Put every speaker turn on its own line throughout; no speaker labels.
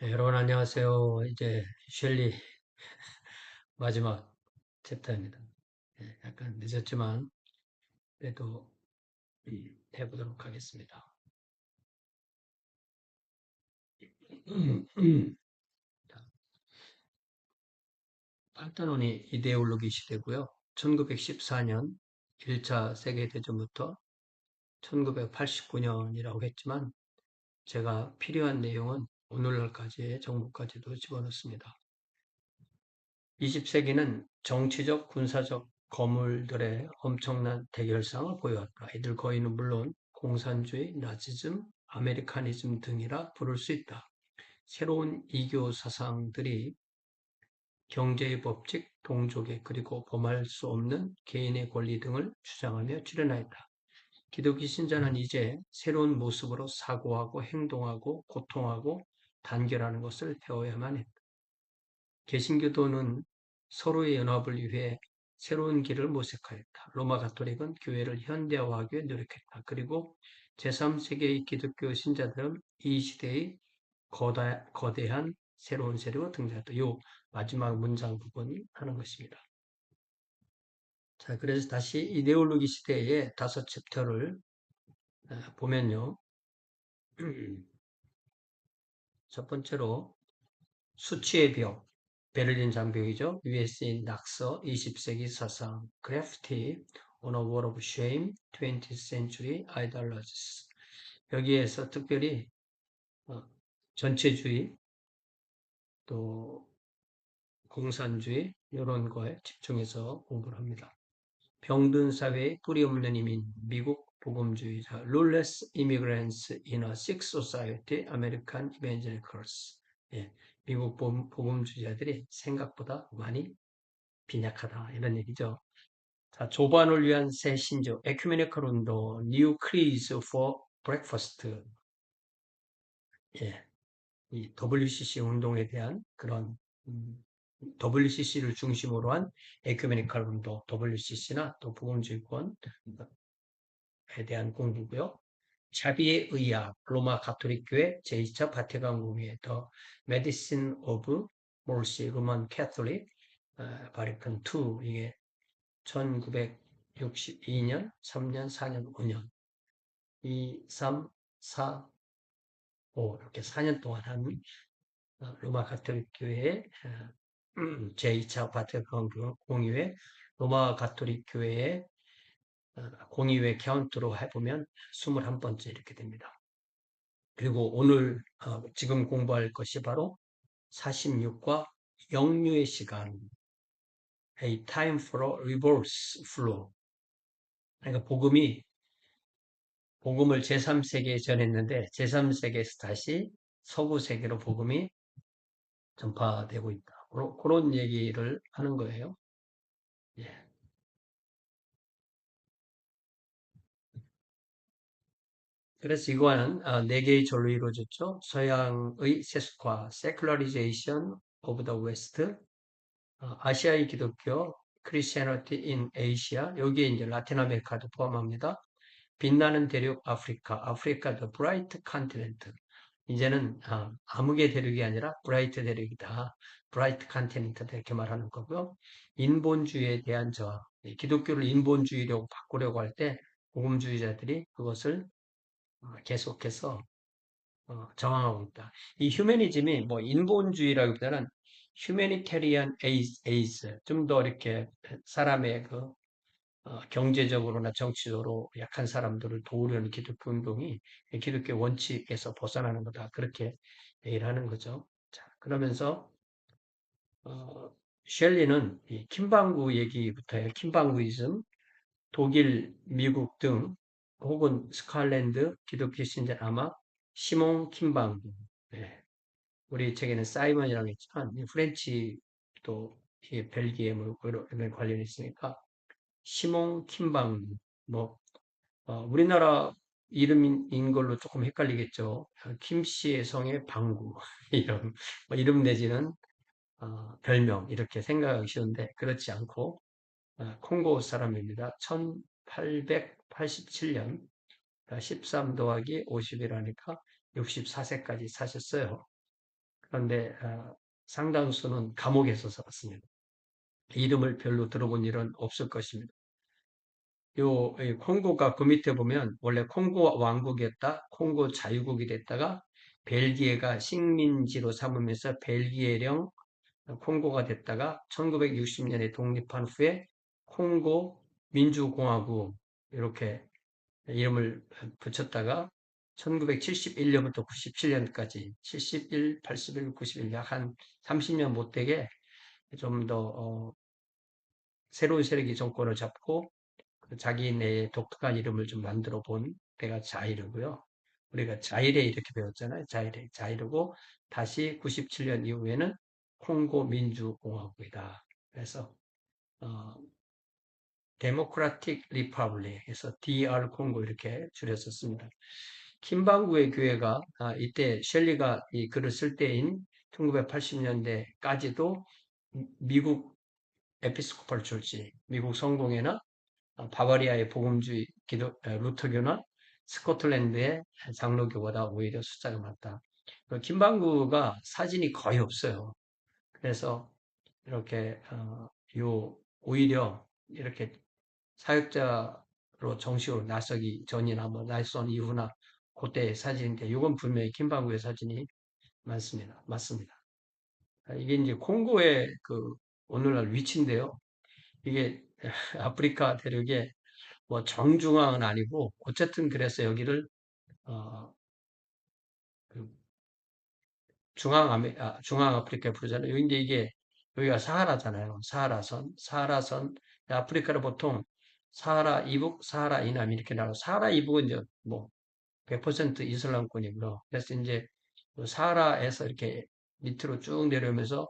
네, 여러분 안녕하세요. 이제 셸리 마지막 챕터입니다. 약간 늦었지만 그래도 해보도록 하겠습니다. 자, 판타논이 이데올로기 시대고요. 1914년 1차 세계대전부터 1989년이라고 했지만 제가 필요한 내용은 오늘날까지의 정보까지도 집어넣습니다. 20세기는 정치적, 군사적 거물들의 엄청난 대결상을 보여왔다. 이들 거의는 물론 공산주의, 나치즘, 아메리카니즘 등이라 부를 수 있다. 새로운 이교 사상들이 경제의 법칙, 동족의 그리고 범할 수 없는 개인의 권리 등을 주장하며 출현하였다. 기독교 신자는 이제 새로운 모습으로 사고하고 행동하고 고통하고 단결하는 것을 배워야만 했다. 개신교도는 서로의 연합을 위해 새로운 길을 모색하였다. 로마 가톨릭은 교회를 현대화하기 위해 노력했다. 그리고 제3세계의 기독교 신자들은 이 시대의 거대한 새로운 세력으로 등장했다. 이 마지막 문장 부분이 하는 것입니다. 자, 그래서 다시 이데올로기 시대의 5챕터를 보면요. 첫 번째로 수치의 벽, 베를린 장벽이죠. USA인 낙서, 20세기 사상, 그래프티, On a Wall of Shame, 20th Century Ideologies. 여기에서 특별히 전체주의, 또 공산주의 이런 거에 집중해서 공부를 합니다. 병든 사회의 뿌리 없는 이민, 미국 복음주의자, Ruleless Immigrants in a Sick Society, American Evangelicals. 예, 미국 복음주의자들이 생각보다 많이 빈약하다 이런 얘기죠. 자, 조반을 위한 새 신조, 에큐메니컬 운동, New Creeds for Breakfast. 예, 이 WCC 운동에 대한 그런 WCC를 중심으로 한 에큐메니컬 운동, WCC나 또 복음주의권에 대한 공부고요. 자비의 의학, 로마 가톨릭 교회 제2차 바티칸 공회, 더 메디신 오브 몰시 로만 캐톨릭 바티칸 2 이게 1962년, 3년, 4년, 5년 2, 3, 4, 5 이렇게 4년 동안 한 로마 가톨릭 교회의 제2차 바티칸 공의회, 로마 가톨릭 교회의 공의회 카운트로 해보면 21번째 이렇게 됩니다. 그리고 오늘 지금 공부할 것이 바로 46과 영유의 시간, A Time for a Reverse Flow. 그러니까 복음을 제3세계에 전했는데 제3세계에서 다시 서구 세계로 복음이 전파되고 있다. 그런 얘기를 하는 거예요. 예. 그래서 이거는 네 개의 절로 이루어졌죠. 서양의 세속화, Secularization of the West, 아시아의 기독교, Christianity in Asia, 여기에 이제 라틴 아메리카도 포함합니다. 빛나는 대륙 아프리카, 아프리카 the bright continent. 이제는 암흑의 대륙이 아니라 브라이트 대륙이다. 브라이트 컨티넨트 이렇게 말하는 거고요. 인본주의에 대한 저항. 기독교를 인본주의로 바꾸려고 할 때 복음주의자들이 그것을 계속해서 저항하고 있다. 이 휴머니즘이 뭐 인본주의라기보다는 휴머니테리안 에이즈, 좀 더 이렇게 사람의 그 경제적으로나 정치적으로 약한 사람들을 도우려는 기독교 운동이 기독교 원칙에서 벗어나는 거다. 그렇게 얘기를 하는 거죠. 자, 그러면서 어, 셸리는 이 킴방구 얘기부터 해요. 킴방구이즘, 독일, 미국 등 혹은 스칼랜드 기독교 신자 아마 시몬 킴방구. 네. 우리 책에는 사이먼이라고 했지만 프렌치 또 벨기에 뭐 이런 관련이 있으니까 시몬 킴방 뭐 우리나라 이름인 걸로 조금 헷갈리겠죠. 김씨의 성의 방구 이름 이름 내지는 별명 이렇게 생각하기 쉬운데 그렇지 않고 콩고 사람입니다. 1887년 13 더하기 50이라니까 64세까지 사셨어요. 그런데 상당수는 감옥에서 살았습니다. 이름을 별로 들어본 일은 없을 것입니다. 이 콩고가 그 밑에 보면 원래 콩고 왕국이었다, 콩고 자유국이 됐다가 벨기에가 식민지로 삼으면서 벨기에령 콩고가 됐다가 1960년에 독립한 후에 콩고 민주공화국 이렇게 이름을 붙였다가 1971년부터 97년까지 71, 81, 91, 약 한 30년 못되게 좀 더 새로운 세력이 정권을 잡고 자기네의 독특한 이름을 좀 만들어 본 데가 자이르고요. 우리가 자이레 이렇게 배웠잖아요. 자이레, 자이르고 다시 97년 이후에는 콩고 민주공화국이다. 그래서 어, 데모크라틱 리퍼블릭에서 DR 콩고 이렇게 줄였었습니다. 김방구의 교회가 이때 셸리가 이 글을 쓸 때인 1980년대까지도 미국 에피스코팔 철치, 미국 성공회나 바바리아의 복음주의 루터교나 스코틀랜드의 장로교보다 오히려 숫자가 많다. 김방구가 사진이 거의 없어요. 그래서 이렇게 오히려 이렇게 사역자로 정식으로 나서기 전이나 뭐 나선 이후나 그때의 사진인데 이건 분명히 김방구의 사진이 많습니다. 맞습니다. 이게 이제 콩고의 그 오늘날 위치인데요. 이게 아프리카 대륙의 뭐 정중앙은 아니고 어쨌든 그래서 여기를 어, 그 중앙 아프리카에 부르잖아요. 이제 이게 여기가 사하라잖아요. 사하라선 아프리카를 보통 사하라 이북, 사하라 이남 이렇게 나눠. 사하라 이북은 이제 뭐 100% 이슬람권이고요. 그래서 이제 그 사하라에서 이렇게 밑으로 쭉 내려오면서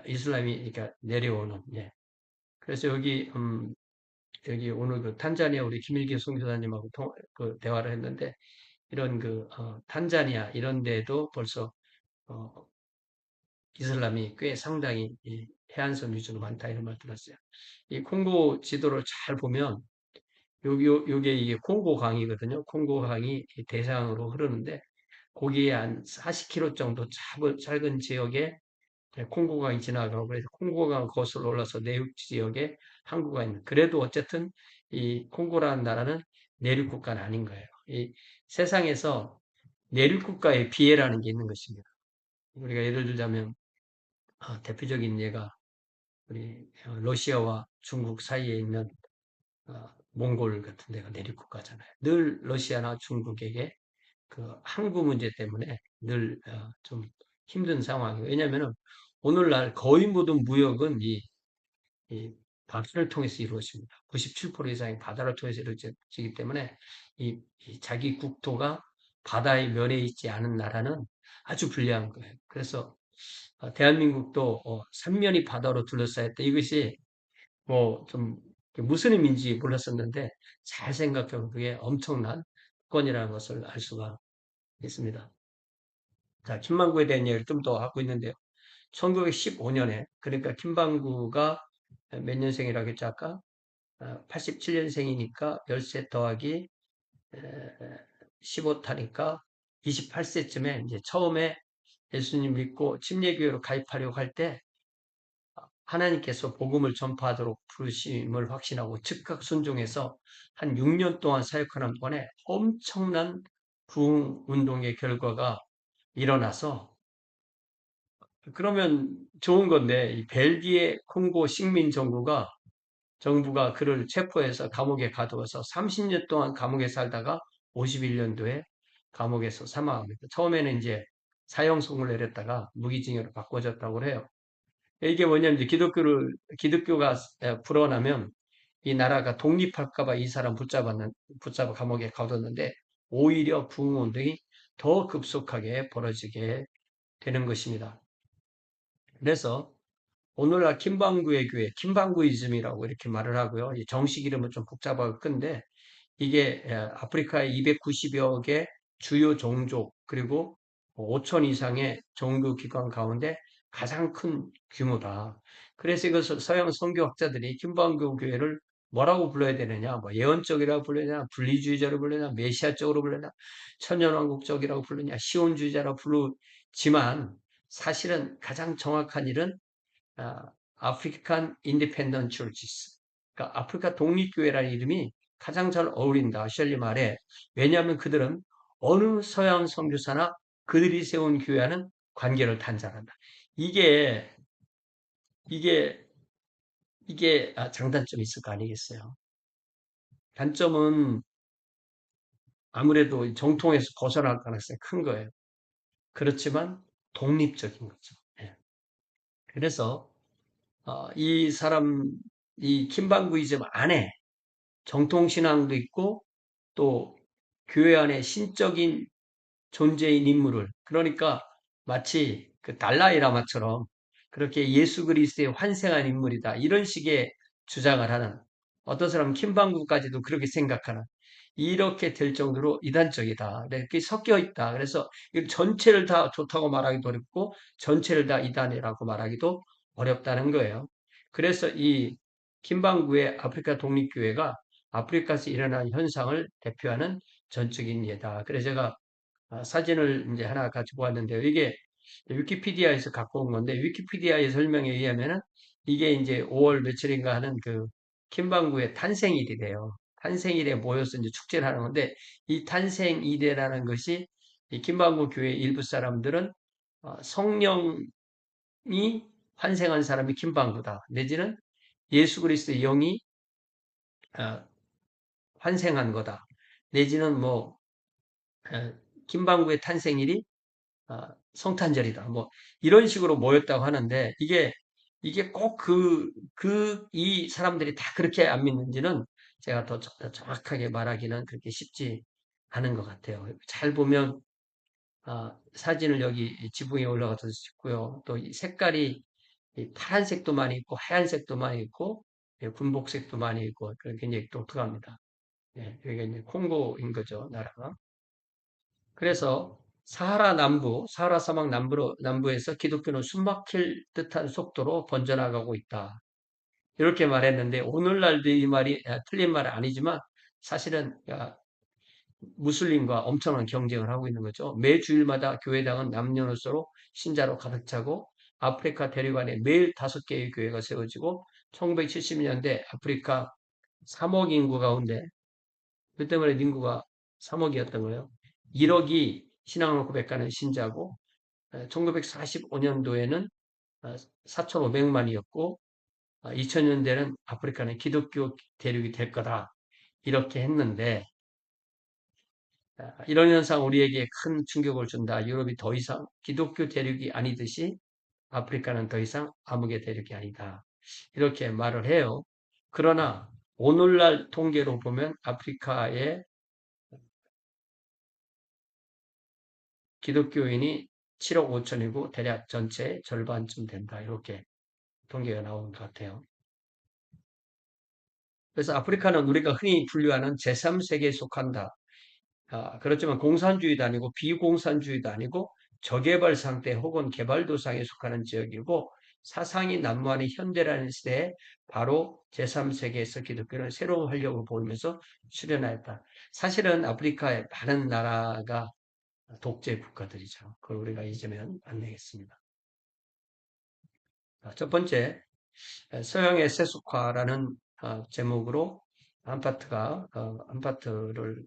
이슬람이 이렇게 내려오는. 예. 그래서 여기 오늘 그 탄자니아 우리 김일기 선교사님하고 그 대화를 했는데 이런 탄자니아 이런 데도 벌써 어, 이슬람이 꽤 상당히 이 해안선 위주로 많다 이런 말 들었어요. 이 콩고 지도를 잘 보면 요게 이게 콩고 강이거든요. 콩고 강이 대상으로 흐르는데 거기에 한 40km 정도 짧은 지역에 콩고강이 지나가고 그래서 콩고강 거슬러 올라서 내륙 지역에 항구가 있는. 그래도 어쨌든 이 콩고라는 나라는 내륙 국가는 아닌 거예요. 이 세상에서 내륙 국가의 비애라는 게 있는 것입니다. 우리가 예를 들자면 대표적인 예가 우리 러시아와 중국 사이에 있는 몽골 같은 데가 내륙 국가잖아요. 늘 러시아나 중국에게 그 항구 문제 때문에 늘 좀 힘든 상황이에요. 왜냐하면 오늘날 거의 모든 무역은 이 바다를 통해서 이루어집니다. 97% 이상이 바다를 통해서 이루어지기 때문에 이 자기 국토가 바다의 면에 있지 않은 나라는 아주 불리한 거예요. 그래서 대한민국도 삼면이 바다로 둘러싸였다. 이것이 뭐 좀 무슨 의미인지 몰랐었는데 잘 생각해보면 그게 엄청난 건이라는 것을 알 수가 있습니다. 자, 김만구에 대한 얘기를 좀 더 하고 있는데요. 1915년에 그러니까 김방구가 몇 년생이라고 했죠 아까? 87년생이니까 13 더하기 15타니까 28세쯤에 이제 처음에 예수님 믿고 침례교회로 가입하려고 할 때 하나님께서 복음을 전파하도록 부르심을 확신하고 즉각 순종해서 한 6년 동안 사역하는 동안에 엄청난 부흥 운동의 결과가 일어나서 그러면 좋은 건데 이 벨기에 콩고 식민 정부가 그를 체포해서 감옥에 가두어서 30년 동안 감옥에 살다가 51년도에 감옥에서 사망합니다. 처음에는 이제 사형송을 내렸다가 무기징역으로 바꿔졌다고 해요. 이게 뭐냐면 이제 기독교가 불어나면 이 나라가 독립할까봐 이 사람 붙잡아 감옥에 가뒀는데 오히려 부흥운동이 더 급속하게 벌어지게 되는 것입니다. 그래서 오늘날 김방구의 교회, 김방구이즘이라고 이렇게 말을 하고요. 정식 이름은 좀 복잡하고 큰데 이게 아프리카의 290여 개 주요 종족 그리고 5천 이상의 종교 기관 가운데 가장 큰 규모다. 그래서 이것을 서양 선교학자들이 김방구 교회를 뭐라고 불러야 되느냐? 뭐 예언적이라고 불러야 분리주의자로 불러야 메시아적으로 불러야 천년왕국적이라고 불러냐? 시온주의자라고 부르지만 사실은 가장 정확한 일은 아프리칸 인디펜던트 처치스, 그러니까 아프리카 독립교회라는 이름이 가장 잘 어울린다. 셜리 말에. 왜냐하면 그들은 어느 서양 선교사나 그들이 세운 교회와는 관계를 단절한다. 이게 이게 장단점이 있을 거 아니겠어요. 단점은 아무래도 정통에서 벗어날 가능성이 큰 거예요. 그렇지만 독립적인 거죠. 예. 그래서 이 사람 이 김방구이즘 안에 정통신앙도 있고 또 교회 안에 신적인 존재인 인물을 그러니까 마치 그 달라이라마처럼 그렇게 예수 그리스도의 환생한 인물이다. 이런 식의 주장을 하는 어떤 사람은 김방구까지도 그렇게 생각하는 이렇게 될 정도로 이단적이다. 네, 그게 섞여 있다. 그래서 이 전체를 다 좋다고 말하기도 어렵고 전체를 다 이단이라고 말하기도 어렵다는 거예요. 그래서 이 김방구의 아프리카 독립교회가 아프리카에서 일어난 현상을 대표하는 전적인 예다. 그래서 제가 사진을 이제 하나 가지고 왔는데요. 이게 위키피디아에서 갖고 온 건데 위키피디아의 설명에 의하면은 이게 이제 5월 며칠인가 하는 그 김방구의 탄생일이래요. 탄생일에 모여서 이제 축제를 하는 건데 이 탄생일이라는 것이 이 김방구 교회 일부 사람들은 성령이 환생한 사람이 김방구다. 내지는 예수 그리스도의 영이 어, 환생한 거다. 내지는 뭐 김방구의 탄생일이 성탄절이다. 뭐 이런 식으로 모였다고 하는데 이게 꼭 이 사람들이 다 그렇게 안 믿는지는 제가 더 정확하게 말하기는 그렇게 쉽지 않은 것 같아요. 잘 보면 사진을 여기 지붕에 올라가서 찍고요. 또 이 색깔이 이 파란색도 많이 있고 하얀색도 많이 있고 예, 군복색도 많이 있고 굉장히 독특합니다. 예, 여기가 이제 콩고인 거죠, 나라가. 그래서 사하라 사막 남부에서 기독교는 숨막힐 듯한 속도로 번져나가고 있다. 이렇게 말했는데 오늘날도 이 말이 틀린 말은 아니지만 사실은 무슬림과 엄청난 경쟁을 하고 있는 거죠. 매 주일마다 교회당은 남녀노소로 신자로 가득 차고 아프리카 대륙안에 매일 5개의 교회가 세워지고 1970년대 아프리카 3억 인구 가운데 그때 말에 인구가 3억이었던 거예요. 1억이 신앙을 고백하는 신자고 1945년도에는 4,500만이었고 2000년대는 아프리카는 기독교 대륙이 될 거다. 이렇게 했는데 이런 현상 우리에게 큰 충격을 준다. 유럽이 더 이상 기독교 대륙이 아니듯이 아프리카는 더 이상 암흑의 대륙이 아니다. 이렇게 말을 해요. 그러나 오늘날 통계로 보면 아프리카의 기독교인이 7억 5천이고 대략 전체의 절반쯤 된다. 이렇게 통계가 나오는 것 같아요. 그래서 아프리카는 우리가 흔히 분류하는 제3세계에 속한다. 그렇지만 공산주의도 아니고 비공산주의도 아니고 저개발 상태 혹은 개발도상에 속하는 지역이고 사상이 난무하는 현대라는 시대에 바로 제3세계에서 기독교는 새로운 활력을 보이면서 출현하였다. 사실은 아프리카의 많은 나라가 독재 국가들이죠. 그걸 우리가 잊으면 안 되겠습니다. 첫 번째, 서양의 세속화라는 제목으로 한 파트를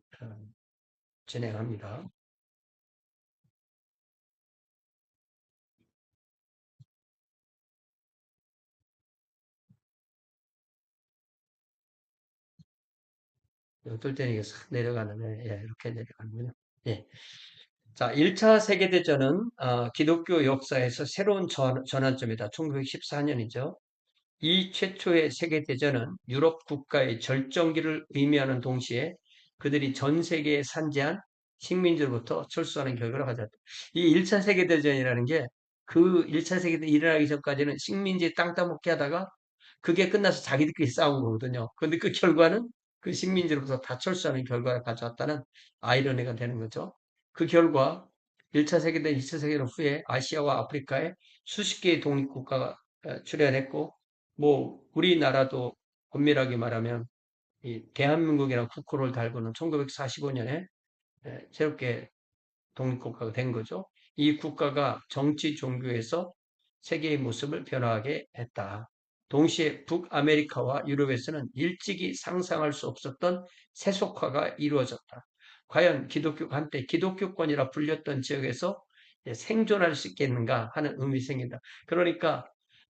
진행합니다. 어떨 때는 이게 싹 내려가는, 예, 이렇게 내려가는군요. 예. 자, 1차 세계대전은 기독교 역사에서 새로운 전환점이다. 1914년이죠. 이 최초의 세계대전은 유럽 국가의 절정기를 의미하는 동시에 그들이 전 세계에 산재한 식민지로부터 철수하는 결과를 가졌다. 이 1차 세계대전이라는 게 그 1차 세계대전이 일어나기 전까지는 식민지 땅 따먹기 하다가 그게 끝나서 자기들끼리 싸운 거거든요. 그런데 그 결과는 그 식민지로부터 다 철수하는 결과를 가져왔다는 아이러니가 되는 거죠. 그 결과 1차 세계대전, 2차 세계대전 후에 아시아와 아프리카에 수십 개의 독립국가가 출현했고 뭐 우리나라도 엄밀하게 말하면 이 대한민국이라는 국호를 달고는 1945년에 새롭게 독립국가가 된 거죠. 이 국가가 정치, 종교에서 세계의 모습을 변화하게 했다. 동시에 북아메리카와 유럽에서는 일찍이 상상할 수 없었던 세속화가 이루어졌다. 과연 기독교가 한때 기독교권이라 불렸던 지역에서 생존할 수 있겠는가 하는 의문이 생긴다. 그러니까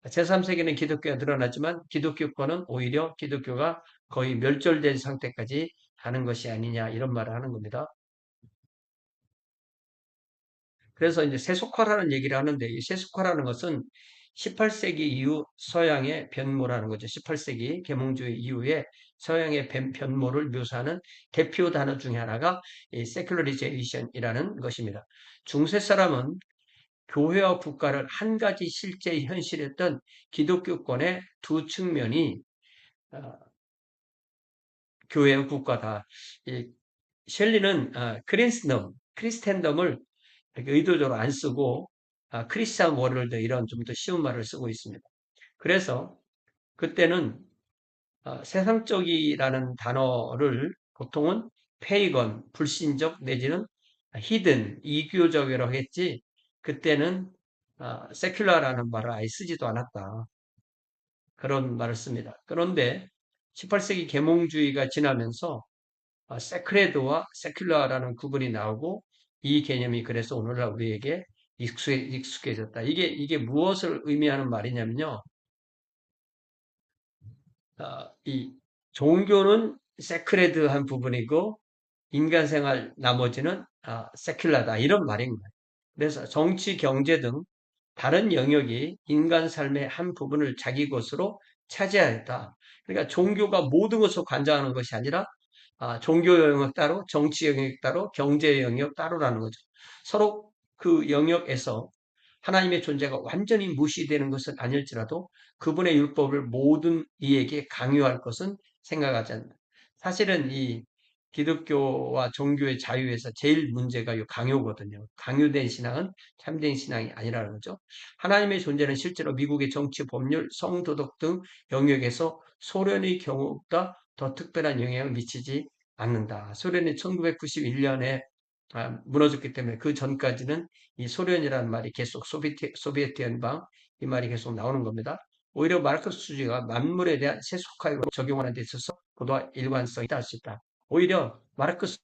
제3세기는 기독교가 늘어나지만 기독교권은 오히려 기독교가 거의 멸절된 상태까지 가는 것이 아니냐 이런 말을 하는 겁니다. 그래서 이제 세속화라는 얘기를 하는데 이 세속화라는 것은 18세기 이후 서양의 변모라는 거죠. 18세기 계몽주의 이후에 서양의 변모를 묘사하는 대표 단어 중에 하나가 이 세큘러리제이션이라는 것입니다. 중세 사람은 교회와 국가를 한 가지 실제 현실이었던 기독교권의 두 측면이 어, 교회와 국가다. 이 셸리는 크리스텐덤을 이렇게 의도적으로 안 쓰고 크리스찬 워럴드 이런 좀 더 쉬운 말을 쓰고 있습니다. 그래서 그때는 세상적이라는 단어를 보통은 페이건, 불신적 내지는 히든, 이교적이라고 했지 그때는 세큘라라는 말을 아예 쓰지도 않았다. 그런 말을 씁니다. 그런데 18세기 계몽주의가 지나면서 세크레드와 세큘러라는 구분이 나오고 이 개념이 그래서 오늘날 우리에게 익숙해졌다. 이게 무엇을 의미하는 말이냐면요. 이 종교는 세크레드한 부분이고 인간 생활 나머지는 세큘라다 이런 말입니다. 그래서 정치, 경제 등 다른 영역이 인간 삶의 한 부분을 자기 것으로 차지하였다. 그러니까 종교가 모든 것을 관장하는 것이 아니라 종교 영역 따로, 정치 영역 따로, 경제 영역 따로라는 거죠. 서로 그 영역에서 하나님의 존재가 완전히 무시되는 것은 아닐지라도 그분의 율법을 모든 이에게 강요할 것은 생각하지 않는다. 사실은 이 기독교와 종교의 자유에서 제일 문제가 이 강요거든요. 강요된 신앙은 참된 신앙이 아니라는 거죠. 하나님의 존재는 실제로 미국의 정치, 법률, 성도덕 등 영역에서 소련의 경우보다 더 특별한 영향을 미치지 않는다. 소련이 1991년에 무너졌기 때문에 그 전까지는 이 소련이라는 말이 계속 소비에트 연방 이 말이 계속 나오는 겁니다. 오히려 마르크스 주의가 만물에 대한 세속화에 적용하는 데 있어서 보다 일관성이 있다 할 수 있다. 오히려 마르크스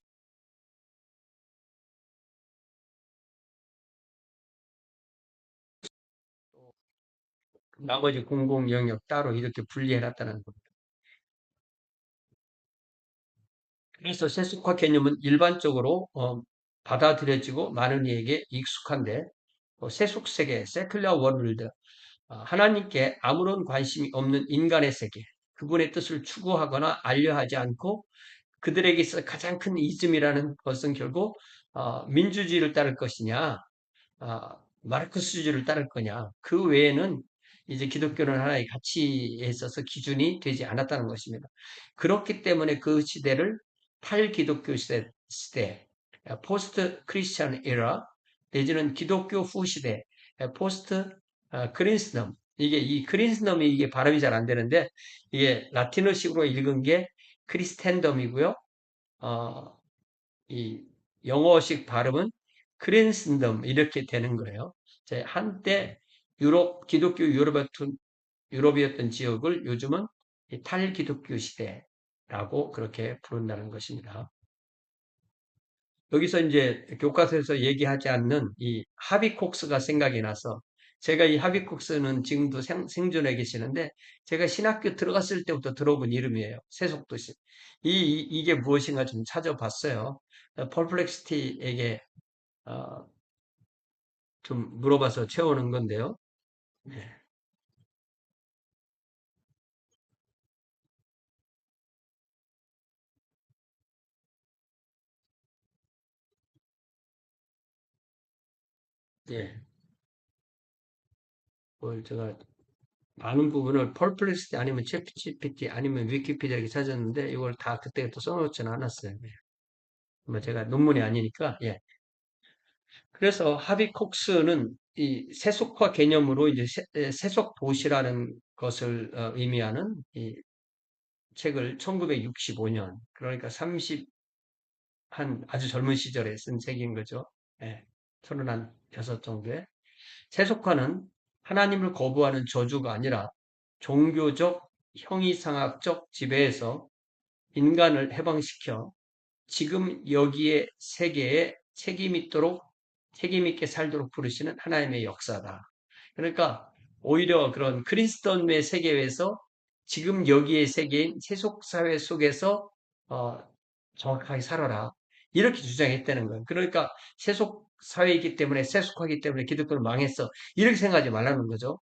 나머지 공공 영역 따로 이렇게 분리해놨다는 겁니다. 그래서 세속화 개념은 일반적으로 받아들여지고 많은 이에게 익숙한데 세속 세계, 세큘러 월드, 하나님께 아무런 관심이 없는 인간의 세계, 그분의 뜻을 추구하거나 알려하지 않고 그들에게 있어 가장 큰 이즘이라는 것은 결국 민주주의를 따를 것이냐, 마르크스주의를 따를 거냐. 그 외에는 이제 기독교는 하나의 가치에 있어서 기준이 되지 않았다는 것입니다. 그렇기 때문에 그 시대를 탈기독교 시대, 포스트 크리스천 에라, 내지는 기독교 후 시대, 포스트 크리스넘. 이 크리스넘이 이게 발음이 잘 안 되는데 이게 라틴어식으로 읽은 게 크리스텐덤이고요. 어, 이 영어식 발음은 크린슨덤 이렇게 되는 거예요. 한때 기독교 유럽이었던 지역을 요즘은 탈기독교 시대라고 그렇게 부른다는 것입니다. 여기서 이제 교과서에서 얘기하지 않는 이 하비콕스가 생각이 나서 제가 이 하비콕스는 지금도 생존해 계시는데 제가 신학교 들어갔을 때부터 들어본 이름이에요. 세속도시. 이게 무엇인가 좀 찾아봤어요. 펄플렉시티에게 어, 좀 물어봐서 채우는 건데요. 네. 예. 뭘 제가 많은 부분을 펄플렉시티 아니면 챗GPT 아니면 위키피디아 이렇게 찾았는데 이걸 다 그때부터 써놓지는 않았어요. 네. 뭐 제가 논문이 아니니까 예. 그래서 하비콕스는 이 세속화 개념으로 이제 세속 도시라는 것을 의미하는 이 책을 1965년 그러니까 30 한 아주 젊은 시절에 쓴 책인 거죠. 예, 36 정도의 세속화는 하나님을 거부하는 저주가 아니라 종교적, 형이상학적 지배에서 인간을 해방시켜 지금 여기에 세계에 책임 있게 살도록 부르시는 하나님의 역사다. 그러니까 오히려 그런 그리스도인의 세계에서 지금 여기의 세계인 세속 사회 속에서 어, 정확하게 살아라. 이렇게 주장했다는 거예요. 그러니까 세속 사회이기 때문에 세속화이기 때문에 기독교는 망했어. 이렇게 생각하지 말라는 거죠.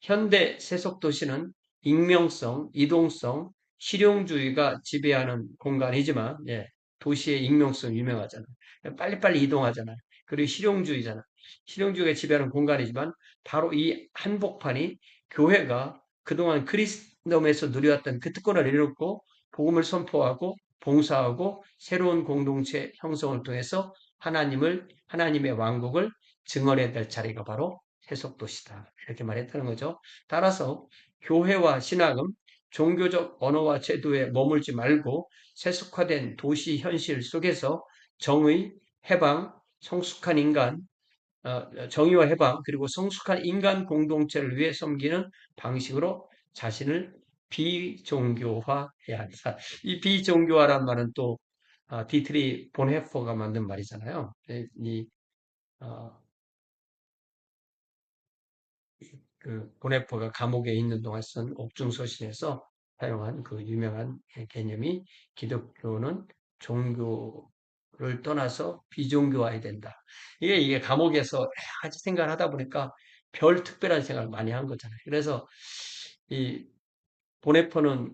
현대 세속 도시는 익명성, 이동성, 실용주의가 지배하는 공간이지만, 예, 도시의 익명성 유명하잖아. 빨리빨리 이동하잖아. 그리고 실용주의잖아. 실용주의가 지배하는 공간이지만, 바로 이 한복판이 교회가 그동안 그리스도에서 누려왔던 그 특권을 내려놓고, 복음을 선포하고, 봉사하고, 새로운 공동체 형성을 통해서 하나님의 왕국을 증언해야 될 자리가 바로 세속도시다. 이렇게 말했다는 거죠. 따라서 교회와 신학은 종교적 언어와 제도에 머물지 말고 세속화된 도시 현실 속에서 정의, 해방, 성숙한 인간, 정의와 해방, 그리고 성숙한 인간 공동체를 위해 섬기는 방식으로 자신을 비종교화해야 한다. 이 비종교화란 말은 또 디트리 본헤퍼가 만든 말이잖아요. 어, 그 보네퍼가 감옥에 있는 동안 쓴 옥중서신에서 사용한 그 유명한 개념이 기독교는 종교를 떠나서 비종교화해야 된다. 이게 감옥에서 여러 가지 생각을 하다 보니까 별 특별한 생각을 많이 한 거잖아요. 그래서 이 보네퍼는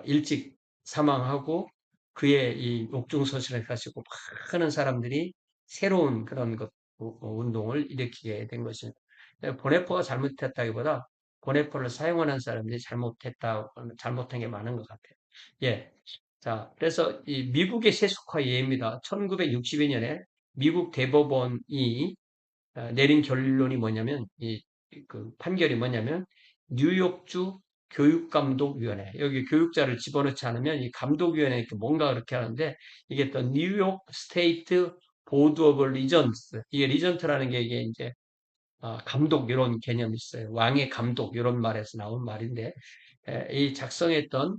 일찍 사망하고 그의 이 옥중서신을 가지고 많은 사람들이 새로운 그런 운동을 일으키게 된 것입니다. 보네퍼가 잘못했다기보다 보네퍼를 사용하는 사람들이 잘못한 게 많은 것 같아요. 예. 자, 그래서 이 미국의 세속화 예입니다. 1962년에 미국 대법원이 내린 결론이 뭐냐면, 그 판결이 뭐냐면, 뉴욕주 교육감독위원회. 여기 교육자를 집어넣지 않으면 이 감독위원회 뭔가 그렇게 하는데, 이게 또 뉴욕 스테이트 보드 오브 리전트. 이게 리전트라는 게 이게 이제, 감독 이런 개념이 있어요. 왕의 감독 이런 말에서 나온 말인데, 이 작성했던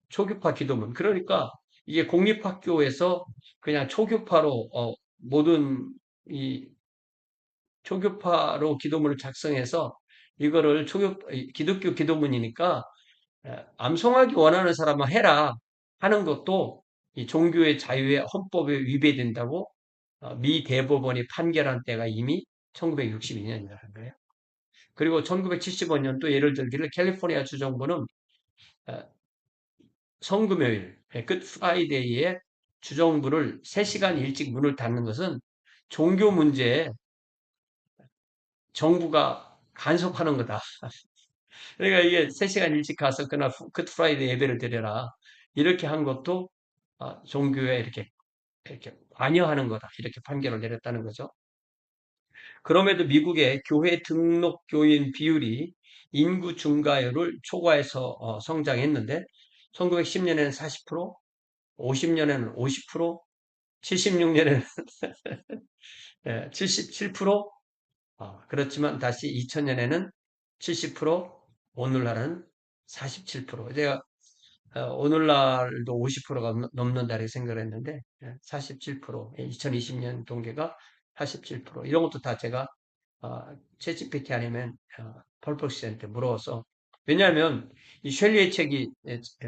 초교파 기도문. 그러니까 이게 공립학교에서 그냥 초교파로, 모든 이 초교파로 기도문을 작성해서 이거를 기독교 기도문이니까 암송하기 원하는 사람만 해라 하는 것도 이 종교의 자유의 헌법에 위배된다고 미 대법원이 판결한 때가 이미 1962년이라는 거예요. 그리고 1975년도 예를 들기를 캘리포니아 주정부는 어, 성금요일, 끝 프라이데이에 주정부를 3시간 일찍 문을 닫는 것은 종교 문제에 정부가 간섭하는 거다. 그러니까 이게 3시간 일찍 가서 그날 굿 프라이데이 예배를 드려라. 이렇게 한 것도 종교에 이렇게 관여하는 거다. 이렇게 판결을 내렸다는 거죠. 그럼에도 미국의 교회 등록 교인 비율이 인구 증가율을 초과해서 성장했는데 1910년에는 40%, 50년에는 50%, 76년에는 77%, 그렇지만 다시 2000년에는 70%, 오늘날은 47%. 제가 오늘날도 50%가 넘는다 이렇게 생각을 했는데 47%, 2020년 동계가 47%. 이런 것도 다 제가 챗GPT 아니면 펄플시한테 물어서 왜냐하면 이 셸리의 책이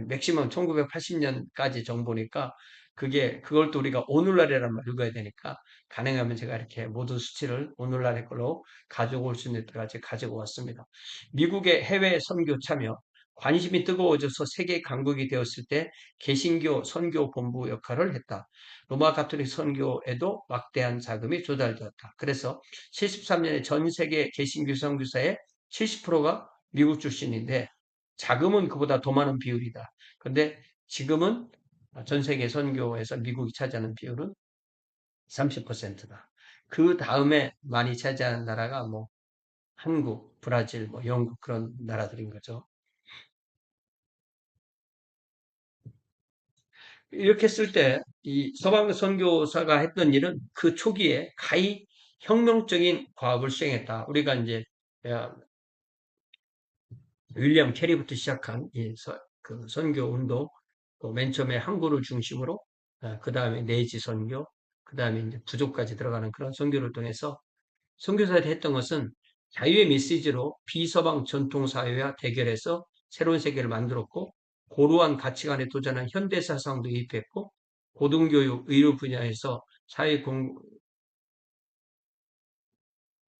맥시멈 1980년까지 정보니까 그걸 또 우리가 오늘날이란 말 읽어야 되니까 가능하면 제가 이렇게 모든 수치를 오늘날의 걸로 가지고 올 수 있는 때까지 가지고 왔습니다. 미국의 해외 선교 참여 관심이 뜨거워져서 세계 강국이 되었을 때 개신교 선교 본부 역할을 했다. 로마 가톨릭 선교에도 막대한 자금이 조달되었다. 그래서 73년에 전 세계 개신교 선교사의 70%가 미국 출신인데 자금은 그보다 더 많은 비율이다. 그런데 지금은 전 세계 선교에서 미국이 차지하는 비율은 30%다. 그 다음에 많이 차지하는 나라가 뭐 한국, 브라질, 뭐 영국 그런 나라들인 거죠. 이렇게 쓸 때 이 서방 선교사가 했던 일은 그 초기에 가히 혁명적인 과업을 수행했다. 우리가 이제 윌리엄 캐리부터 시작한 그 선교 운동, 또맨 처음에 항구를 중심으로, 그 다음에 내지 선교, 그 다음에 이제 부족까지 들어가는 그런 선교를 통해서 선교사들이 했던 것은 자유의 메시지로 비서방 전통 사회와 대결해서 새로운 세계를 만들었고, 고루한 가치관에 도전한 현대 사상도 입했고, 고등교육, 의료 분야에서 사회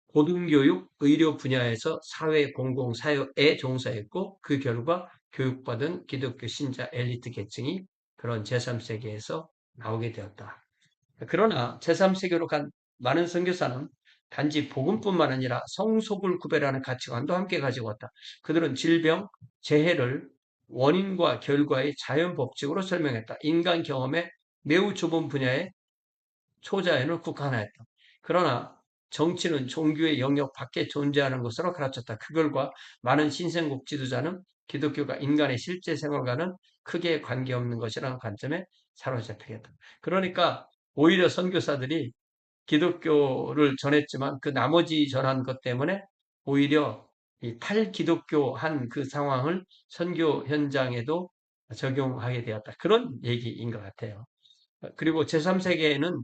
고등교육, 의료 분야에서 사회 공공 사회에 종사했고 그 결과 교육받은 기독교 신자 엘리트 계층이 그런 제3세계에서 나오게 되었다. 그러나 제3세계로 간 많은 선교사는 단지 복음뿐만 아니라 성속을 구별하는 가치관도 함께 가지고 왔다. 그들은 질병, 재해를 원인과 결과의 자연 법칙으로 설명했다. 인간 경험의 매우 좁은 분야에 초자연을 국한하였다. 그러나 정치는 종교의 영역 밖에 존재하는 것으로 가르쳤다. 그 결과 많은 신생국 지도자는 기독교가 인간의 실제 생활과는 크게 관계없는 것이라는 관점에 사로잡히겠다. 그러니까 오히려 선교사들이 기독교를 전했지만 그 나머지 전한 것 때문에 오히려 이 탈기독교한 그 상황을 선교 현장에도 적용하게 되었다. 그런 얘기인 것 같아요. 그리고 제3세계에는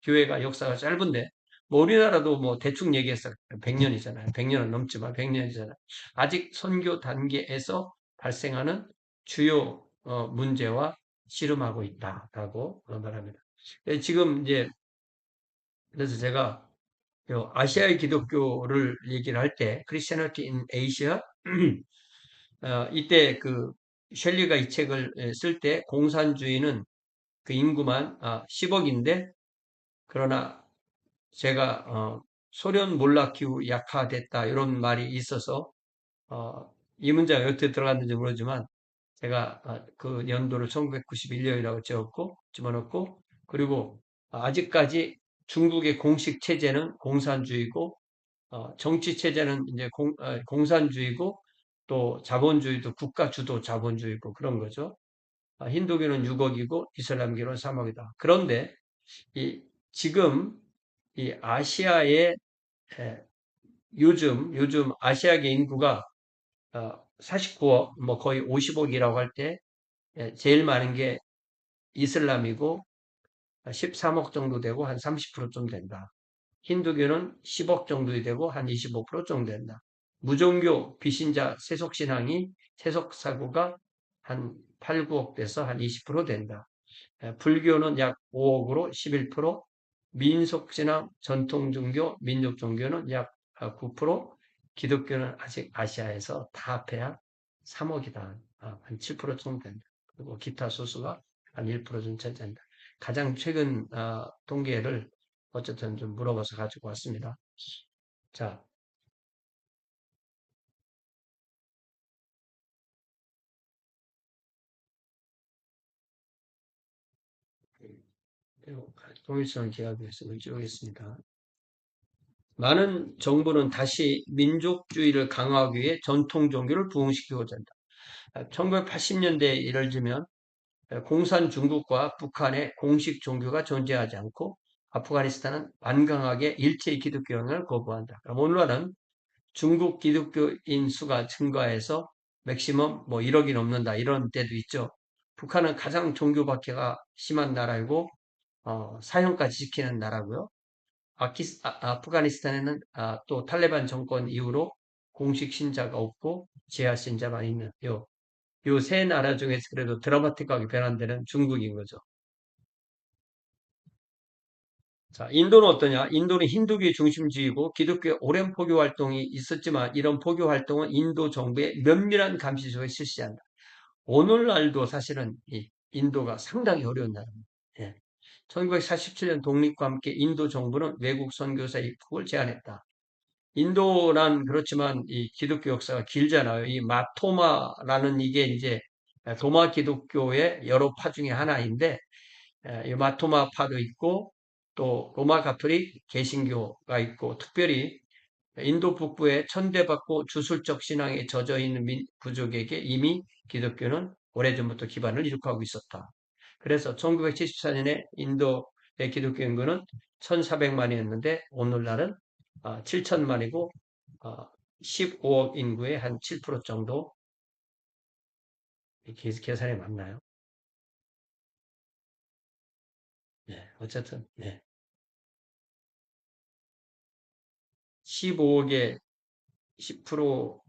교회가 역사가 짧은데 뭐 우리나라도 뭐 대충 얘기해서 100년이잖아요. 100년은 넘지만 100년이잖아요. 아직 선교 단계에서 발생하는 주요 문제와 씨름하고 있다라고 말합니다. 지금 이제 그래서 제가 요 아시아의 기독교를 얘기를 할 때 Christianity in Asia 이때 그 셸리가 이 책을 쓸 때 공산주의는 그 인구만 10억인데 그러나 제가 소련 몰락 이후 약화됐다 이런 말이 있어서 이 문제가 어떻게 들어갔는지 모르지만 제가 그 연도를 1991년이라고 집어넣고 그리고 아직까지 중국의 공식 체제는 공산주의고 정치 체제는 이제 공산주의고 또 자본주의도 국가 주도 자본주의고 그런 거죠. 힌두교는 6억이고 이슬람교는 3억이다. 그런데 이 지금 이 아시아의 에, 요즘 아시아계 인구가 49억, 뭐 거의 50억이라고 할 때 제일 많은 게 이슬람이고 13억 정도 되고 한 30%좀 된다. 힌두교는 10억 정도 되고 한 25% 정도 된다. 무종교 비신자 세속신앙이 세속사고가 한 8, 9억 돼서 한 20% 된다. 불교는 약 5억으로 11%, 민속신앙, 전통종교, 민족종교는 약 9%, 기독교는 아직 아시아에서 다 합해야 3억이다. 한 7% 정도 된다. 그리고 기타 소수가 한 1% 정도 차지한다. 가장 최근 통계를 어쨌든 좀 물어봐서 가지고 왔습니다. 자, 통일성 기하에서 찍겠습니다. 많은 정부는 다시 민족주의를 강화하기 위해 전통 종교를 부흥시키고자 한다. 1980년대에 이를 들면 공산 중국과 북한의 공식 종교가 존재하지 않고 아프가니스탄은 완강하게 일체의 기독교형을 거부한다. 그럼 오늘날은 중국 기독교인 수가 증가해서 맥시멈 뭐 1억이 넘는다 이런 때도 있죠. 북한은 가장 종교 박해가 심한 나라이고 사형까지 지키는 나라고요. 아프가니스탄에는 또 탈레반 정권 이후로 공식 신자가 없고 지하 신자만 있는 요 세 나라 중에서 그래도 드라마틱하게 변환되는 중국인 거죠. 자, 인도는 어떠냐? 인도는 힌두교의 중심지이고 기독교의 오랜 포교 활동이 있었지만 이런 포교 활동은 인도 정부의 면밀한 감시 속에 실시한다. 오늘날도 사실은 이 인도가 상당히 어려운 나라입니다. 예. 1947년 독립과 함께 인도 정부는 외국 선교사 입국을 제한했다. 인도란 그렇지만 이 기독교 역사가 길잖아요. 이 마토마라는 이게 이제 도마 기독교의 여러 파 중에 하나인데 이 마토마파도 있고 또 로마 가톨릭 개신교가 있고 특별히 인도 북부에 천대받고 주술적 신앙에 젖어 있는 부족에게 이미 기독교는 오래전부터 기반을 이룩하고 있었다. 그래서 1974년에 인도의 기독교 인구는 1,400만이었는데 오늘날은 7천만이고 15억 인구의 한 7% 정도. 계산이 맞나요? 네, 어쨌든 네. 15억에 10%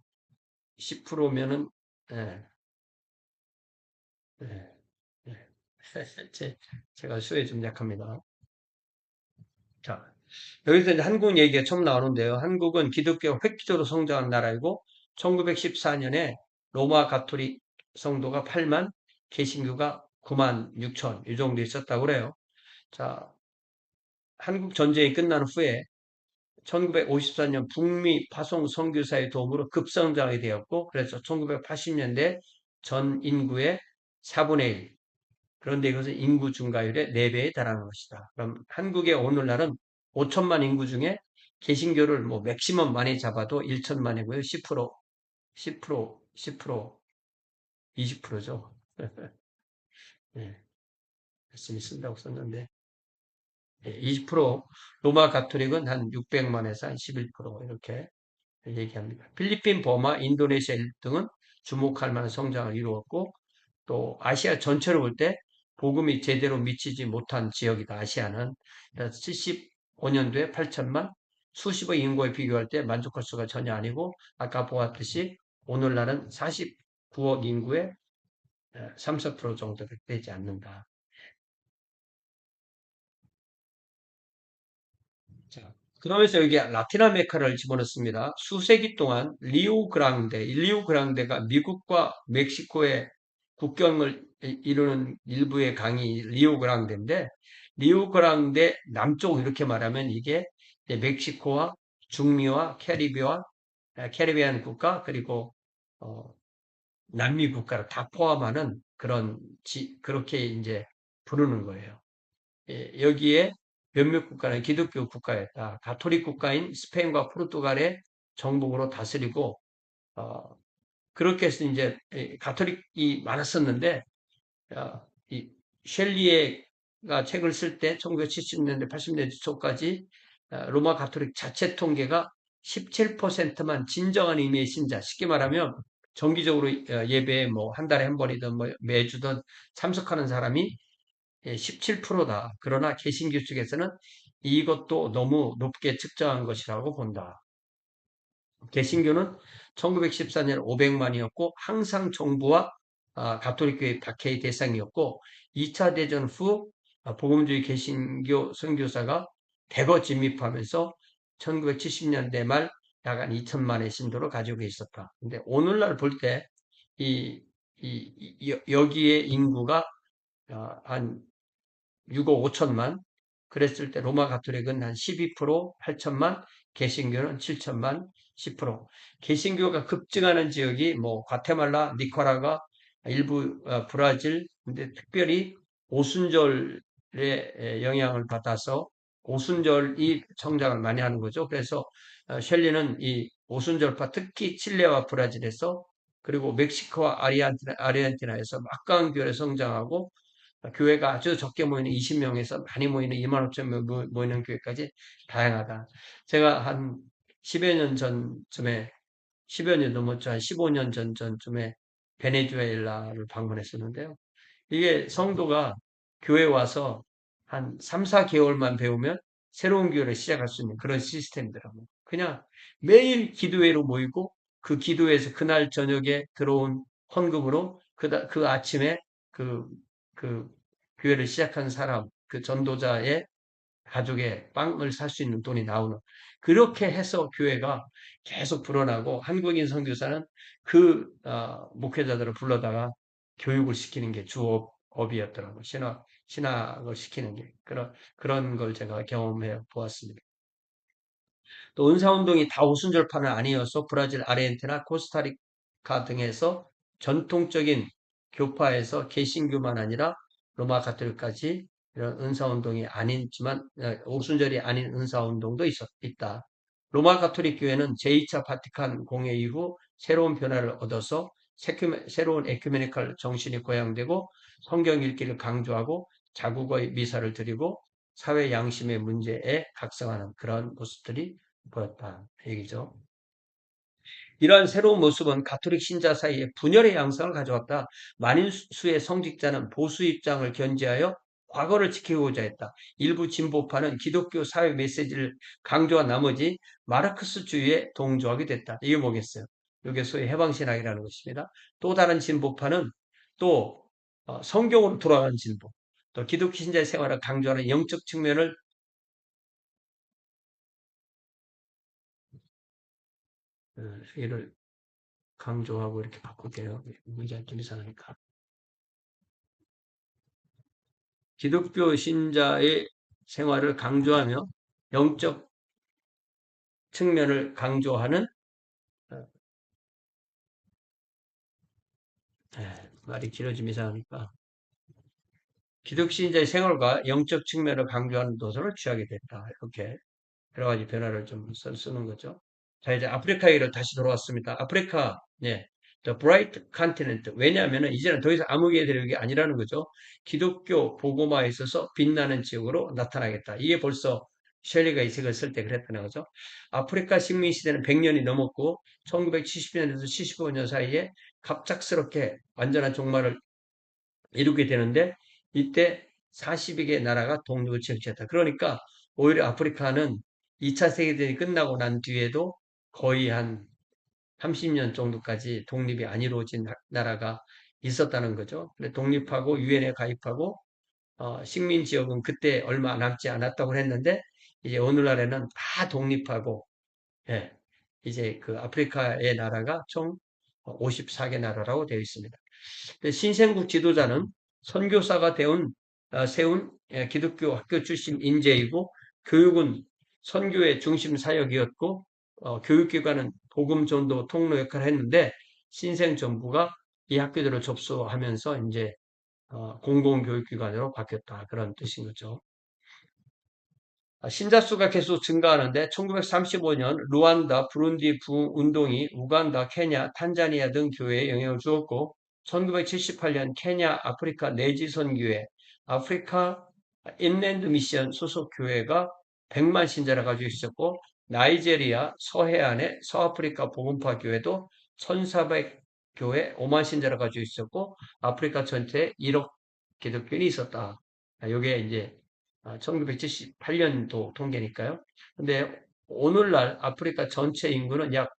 10%면은 네, 네, 네. 제가 수에 좀 약합니다. 자, 여기서 이제 한국 얘기가 처음 나오는데요. 한국은 기독교가 획기적으로 성장한 나라이고 1914년에 로마 가톨릭 성도가 8만, 개신교가 9만 6천 이 정도 있었다고 그래요. 자, 한국 전쟁이 끝난 후에 1954년 북미 파송 선교사의 도움으로 급성장이 되었고 그래서 1980년대 전 인구의 4분의 1. 그런데 이것은 인구 증가율의 4배에 달하는 것이다. 그럼 한국의 오늘날은 5천만 인구 중에 개신교를 뭐 맥시멈 많이 잡아도 1천만이고요. 10%, 10%, 10%, 20%죠. 네, 열심히 쓴다고 썼는데 20%, 로마 가톨릭은 한 600만에서 한 11% 이렇게 얘기합니다. 필리핀, 버마, 인도네시아 등은 주목할 만한 성장을 이루었고 또 아시아 전체로 볼 때 복음이 제대로 미치지 못한 지역이다. 아시아는. 그래서 75년도에 8천만, 수십억 인구에 비교할 때 만족할 수가 전혀 아니고 아까 보았듯이 오늘날은 49억 인구의 3, 4% 정도 되지 않는다. 자, 그러면서 여기 라틴 아메리카를 집어넣습니다. 수세기 동안 리우 그랑데가 미국과 멕시코의 국경을 이루는 일부의 강이 리우 그랑데인데, 리우 그랑데 남쪽 이렇게 말하면 이게 이제 멕시코와 중미와 캐리비안 국가, 그리고 어, 남미 국가를 다 포함하는 그렇게 이제 부르는 거예요. 여기에 몇몇 국가는 기독교 국가였다. 가톨릭 국가인 스페인과 포르투갈의 정복으로 다스리고 어, 그렇게 해서 이제 가톨릭이 많았었는데 이 셸리에가 책을 쓸 때 1970년대 80년대 초까지 로마 가톨릭 자체 통계가 17%만 진정한 의미의 신자, 쉽게 말하면 정기적으로 예배에 뭐 한 달에 한 번이든 뭐 매주든 참석하는 사람이 17%다. 그러나 개신교 측에서는 이것도 너무 높게 측정한 것이라고 본다. 개신교는 1914년 500만이었고 항상 정부와 가톨릭교의 박해의 대상이었고 2차 대전 후 복음주의 개신교 선교사가 대거 진입하면서 1970년대 말 약 한 2천만의 신도를 가지고 있었다. 근데 오늘날 볼 때 여기에 인구가 한 6억 5천만. 그랬을 때 로마 가톨릭은 한 12%, 8천만, 개신교는 7천만, 10%. 개신교가 급증하는 지역이 뭐 과테말라, 니카라과, 일부 브라질, 근데 특별히 오순절의 영향을 받아서 오순절이 성장을 많이 하는 거죠. 그래서 셸리는 이 오순절파 특히 칠레와 브라질에서 그리고 멕시코와 아르헨티나에서 막강한 교회를 성장하고 교회가 아주 적게 모이는 20명에서 많이 모이는 2만 5천 명 모이는 교회까지 다양하다. 제가 한 10여 년 전쯤에, 10여 년 넘었죠. 한 15년 전쯤에 베네수엘라를 방문했었는데요. 이게 성도가 교회 와서 한 3, 4개월만 배우면 새로운 교회를 시작할 수 있는 그런 시스템이더라고요. 그냥 매일 기도회로 모이고 그 기도회에서 그날 저녁에 들어온 헌금으로 그 아침에 그, 그 교회를 시작한 사람, 그 전도자의 가족의 빵을 살 수 있는 돈이 나오는 그렇게 해서 교회가 계속 불어나고 한국인 선교사는 목회자들을 불러다가 교육을 시키는 게 주업이었더라고요. 신학을 시키는 게 그런 걸 제가 경험해 보았습니다. 또 은사운동이 다 오순절파는 아니어서 브라질, 아르헨티나, 코스타리카 등에서 전통적인 교파에서 개신교만 아니라 로마 가톨릭까지 이런 은사운동이 아니지만 오순절이 아닌 은사운동도 있다. 로마 가톨릭 교회는 제2차 바티칸 공회 이후 새로운 변화를 얻어서 새로운 에큐메니컬 정신이 고양되고 성경 읽기를 강조하고 자국의 미사를 드리고 사회 양심의 문제에 각성하는 그런 모습들이 보였다 얘기죠. 이러한 새로운 모습은 가톨릭 신자 사이에 분열의 양상을 가져왔다. 많은수의 성직자는 보수 입장을 견지하여 과거를 지키고자 했다. 일부 진보파는 기독교 사회 메시지를 강조한 나머지 마르크스주의에 동조하게 됐다. 이게 뭐겠어요? 이게 소위 해방신학이라는 것입니다. 또 다른 진보파는 또 성경으로 돌아가는 진보, 또 기독교 신자의 생활을 강조하는 영적 측면을 이를 강조하고 이렇게 바꿀게요. 문제가 좀 이상하니까. 기독교 신자의 생활을 강조하며 영적 측면을 강조하는 말이 길어지면 이상하니까 기독교 신자의 생활과 영적 측면을 강조하는 도서를 취하게 됐다. 이렇게 여러 가지 변화를 좀 쓰는 거죠. 자, 이제 아프리카 얘기를 다시 돌아왔습니다. 아프리카, 예. The Bright Continent. 왜냐하면 이제는 더 이상 암흑의 대륙이 아니라는 거죠. 기독교 복음화에 있어서 빛나는 지역으로 나타나겠다. 이게 벌써 셸리가 이 책을 쓸 때 그랬다는 거죠. 아프리카 식민 시대는 100년이 넘었고 1970년에서 75년 사이에 갑작스럽게 완전한 종말을 이루게 되는데 이때 40여 개 나라가 독립을 쟁취했다. 그러니까 오히려 아프리카는 2차 세계대전이 끝나고 난 뒤에도 거의 한 30년 정도까지 독립이 안 이루어진 나라가 있었다는 거죠. 독립하고 유엔에 가입하고 식민 지역은 그때 얼마 남지 않았다고 했는데 이제 오늘날에는 다 독립하고 예, 이제 그 아프리카의 나라가 총 54개 나라라고 되어 있습니다. 신생국 지도자는 선교사가 세운 기독교 학교 출신 인재이고 교육은 선교의 중심 사역이었고 교육기관은 복음 전도 통로 역할을 했는데 신생 정부가 이 학교들을 접수하면서 이제 공공교육기관으로 바뀌었다 그런 뜻인 거죠. 신자 수가 계속 증가하는데 1935년 루안다, 부룬디 부운동이 우간다, 케냐, 탄자니아 등 교회에 영향을 주었고 1978년 케냐 아프리카 내지 선교회, 아프리카 인랜드 미션 소속 교회가 100만 신자를 가지고 있었고 나이제리아 서해안의 서아프리카 복음파 교회도 1400 교회 5만 신자를 가지고 있었고 아프리카 전체에 1억 기독교인이 있었다. 이게 이제 1978년도 통계니까요. 근데 오늘날 아프리카 전체 인구는 약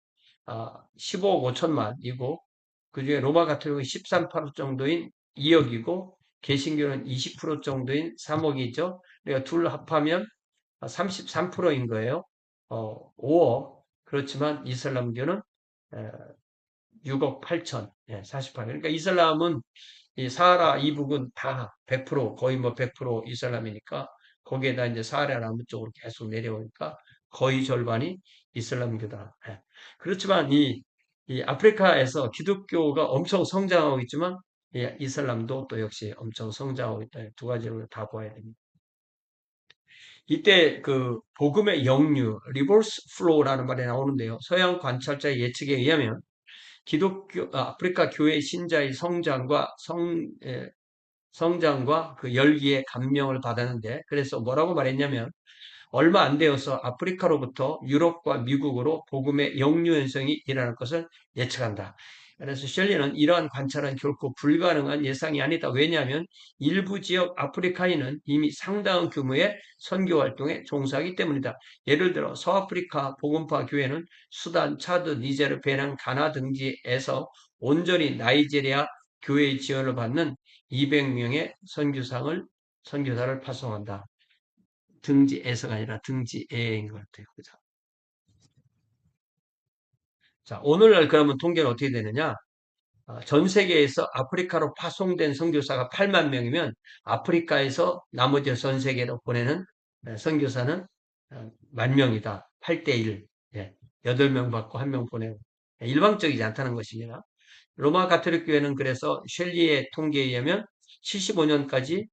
15억 5천만이고 그중에 로마 가톨릭은 13% 정도인 2억이고 개신교는 20% 정도인 3억이죠. 그러니까 둘 합하면 33%인 거예요. 5억. 그렇지만 이슬람교는 6억 8천, 48. 그러니까 이슬람은 이 사하라 이북은 다 100% 거의 뭐 100% 이슬람이니까 거기에다 이제 사하라 남부 쪽으로 계속 내려오니까 거의 절반이 이슬람교다. 그렇지만 이 아프리카에서 기독교가 엄청 성장하고 있지만 이슬람도 또 역시 엄청 성장하고 있다. 두 가지를 다 봐야 됩니다. 이때 그 복음의 역류, 리버스 플로우라는 말이 나오는데요. 서양 관찰자의 예측에 의하면 아프리카 교회 신자의 성장과 그 열기에 감명을 받았는데, 그래서 뭐라고 말했냐면, 얼마 안 되어서 아프리카로부터 유럽과 미국으로 복음의 역류 현상이 일어날 것을 예측한다. 그래서 셜리는 이러한 관찰은 결코 불가능한 예상이 아니다. 왜냐하면 일부 지역 아프리카인은 이미 상당한 규모의 선교 활동에 종사하기 때문이다. 예를 들어 서아프리카 복음파 교회는 수단, 차드, 니제르, 베낭, 가나 등지에서 온전히 나이제리아 교회의 지원을 받는 200명의 선교사를 파송한다. 등지에서가 아니라 등지에인 것 같아요. 그죠? 자, 오늘날 그러면 통계는 어떻게 되느냐? 전 세계에서 아프리카로 파송된 선교사가 8만 명이면 아프리카에서 나머지 전 세계로 보내는 선교사는 10,000명이다. 8대1. 예. 8명 받고 1명 보내고. 일방적이지 않다는 것입니다. 로마 가톨릭 교회는 그래서 셸리의 통계에 의하면 75년까지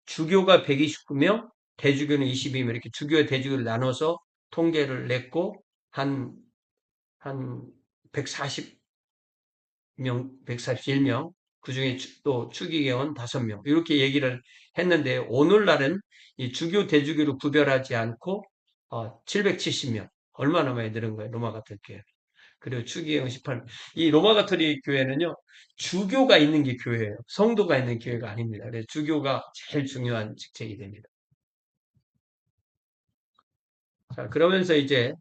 주교가 129명, 대주교는 22명, 이렇게 주교, 대주교를 나눠서 통계를 냈고, 한 140명, 141명, 그중에 또 추기경은 5명. 이렇게 얘기를 했는데 오늘날은 이 주교 대주교를 구별하지 않고 770명. 얼마나 많이 늘은 거예요. 로마 가톨릭 교회. 그리고 추기경 18명. 이 로마 가톨릭 교회는요. 주교가 있는 게 교회예요. 성도가 있는 교회가 아닙니다. 그래서 주교가 제일 중요한 직책이 됩니다. 자, 그러면서 이제